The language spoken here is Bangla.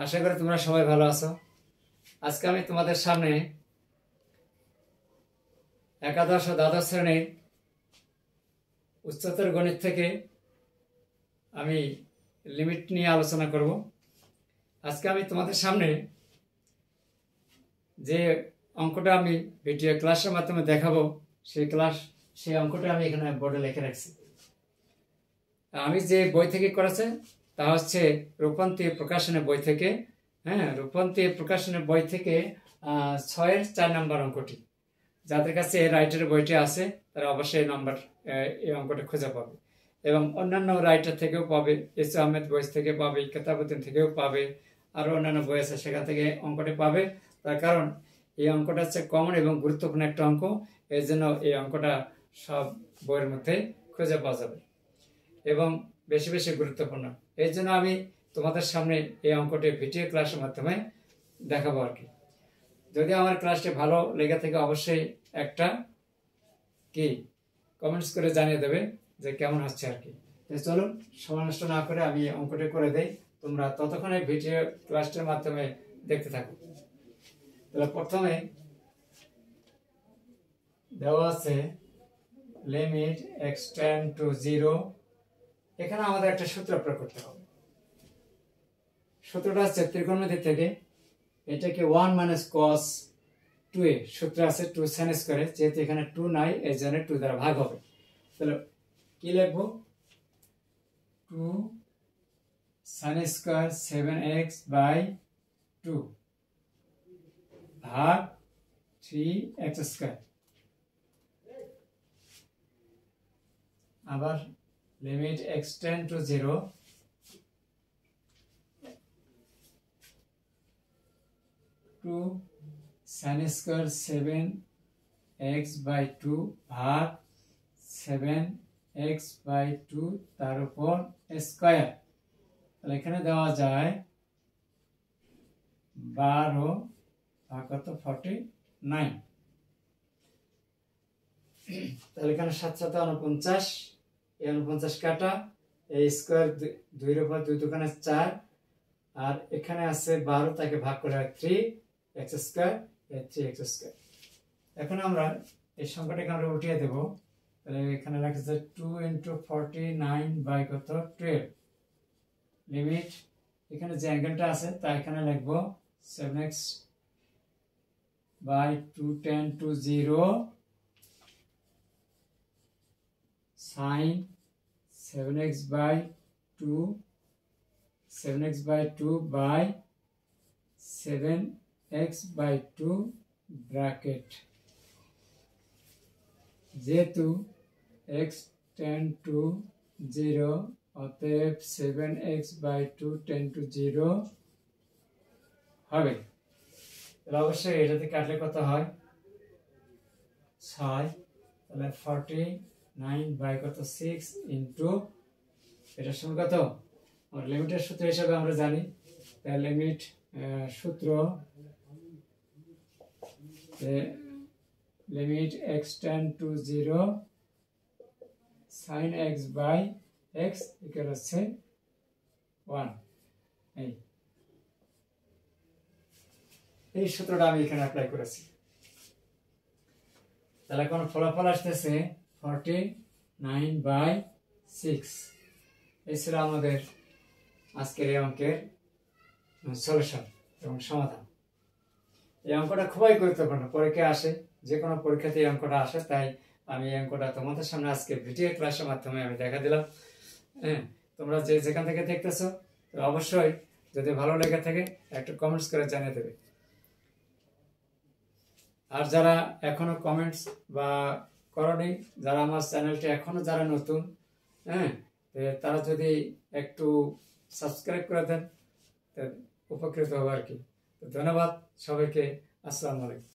আশা করি তোমরা সবাই ভালো আছো। আজকে আমি তোমাদের সামনে একাদশ ও দ্বাদশ শ্রেণীর উচ্চতর গণিত থেকে আমি লিমিট নিয়ে আলোচনা করব। আজকে আমি তোমাদের সামনে যে অঙ্কটা আমি ভিডিও ক্লাসের মাধ্যমে দেখাবো সেই অঙ্কটা আমি এখানে বোর্ডে লিখে রাখছি। আমি যে বই থেকে করেছে তা হচ্ছে রূপান্তী প্রকাশনের বই থেকে। রূপান্তী প্রকাশনের বই থেকে 6-4 নম্বর অঙ্কটি। যাদের কাছে রাইটারের বইটি আছে তারা অবশ্যই এই অঙ্কটা খুঁজে পাবে, এবং অন্যান্য রাইটার থেকেও পাবে, এস আহমেদ বই থেকে পাবে, কেতাবুদ্দিন থেকেও পাবে, আরও অন্যান্য বই আছে সেখান থেকে অঙ্কটি পাবে। তার কারণ এই অঙ্কটা হচ্ছে কমন এবং গুরুত্বপূর্ণ একটা অঙ্ক, এই জন্য এই অঙ্কটা সব বইয়ের মধ্যে খুঁজে পাওয়া যাবে এবং বেশি বেশি গুরুত্বপূর্ণ। এই জন্য আমি তোমাদের সামনে এই অঙ্কটি ভিডিও ক্লাসের মাধ্যমে দেখাবো আর কি। যদি আমার ক্লাসটি ভালো লেগে থাকে অবশ্যই একটা কমেন্টস করে জানিয়ে দেবে যে কেমন হচ্ছে আর কি। চলুন সময় নষ্ট না করে আমি অঙ্কটি করে দেই, তোমরা ততক্ষণে ভিডিও ক্লাসটির মাধ্যমে দেখতে থাকো। তাহলে প্রথমে দেওয়া আছে লিমিট x টেন্ড টু 0। এখানে আমাদের একটা সূত্র প্রয়োগ করতে হবে। সূত্রটা হচ্ছে ত্রিকোণমিতি থেকে, এটাকে 1 মাইনাস cos 2a সূত্র আছে 2 sin স্কয়ারে, যেহেতু এখানে 2 নাই এই জন্য 2 দ্বারা ভাগ হবে। তাহলে কি লিখবো, 2 sin স্কয়ার 7x বাই 2 ভাগ 3x স্কয়ার। আবার limit x tend to 0, 2 sin square 7x by 2 ভাগ 7x বাই 2 তার উপর স্কয়ার। তাহলে এখানে দেওয়া যায় 12 ভাগ কত 49। তাহলে এখানে 7 7 49, এই 49 কাটা, এই স্কয়ার 2 এর উপর 2 দোকানে 4, আর এখানে আছে 12, তাকে ভাগ করে হয় 3x স্কয়ার, 3x স্কয়ার। এখন আমরা এই সংখ্যাটাকে আমরা উঠিয়ে দেব। তাহলে এখানে লেখা আছে 2 ইন্টু 49 বাই কত 12। লিমিট এখানে যে অ্যাঙ্গেলটা আছে তা এখানে লিখবো 7x by 2 tend to 0 sin 7x by 2 7x by 2 by 7x by 2 bracket. যেহেতু x টেন্ড টু 0 অতএব 7x বাই 2 টেন্ড টু 0 হবে। তাহলে অবশ্যই এটাতে কাটলে কত হয় 6। তাহলে 49 বাই কত 6 ইন্টু এটার সঙ্গে কত, আর লিমিটের সূত্র হিসাবে আমরা জানি, তাহলে লিমিট সূত্র limit x tend to 0 sin x by x equal হচ্ছে 1। এই সূত্রটা আমি এখানে অ্যাপ্লাই করেছি। তাহলে এখন ফলাফল আসতেছে 49 বাই 6। এই ছিল আমাদের আজকের এই অঙ্কের সলিউশন এবং সমাধান। এই অঙ্কটা খুবই গুরুত্বপূর্ণ, পরীক্ষায় আসে, যে কোনো পরীক্ষাতে এই অঙ্কটা আসে, তাই আমি এই অঙ্কটা তোমাদের সামনে আজকে ভিডিও ক্লাসের মাধ্যমে আমি দেখা দিলাম। তোমরা যেখান থেকে দেখতেছো অবশ্যই যদি ভালো লেগে থাকে একটু কমেন্টস করে জানিয়ে দেবে। আর যারা এখনো কমেন্টস বা করনি, যারা আমার চ্যানেলটি এখনো যারা নতুন, তারা যদি একটু সাবস্ক্রাইব করে দেন উপকৃত হবে আর কি। ধন্যবাদ সবাইকে। আসসালামু আলাইকুম।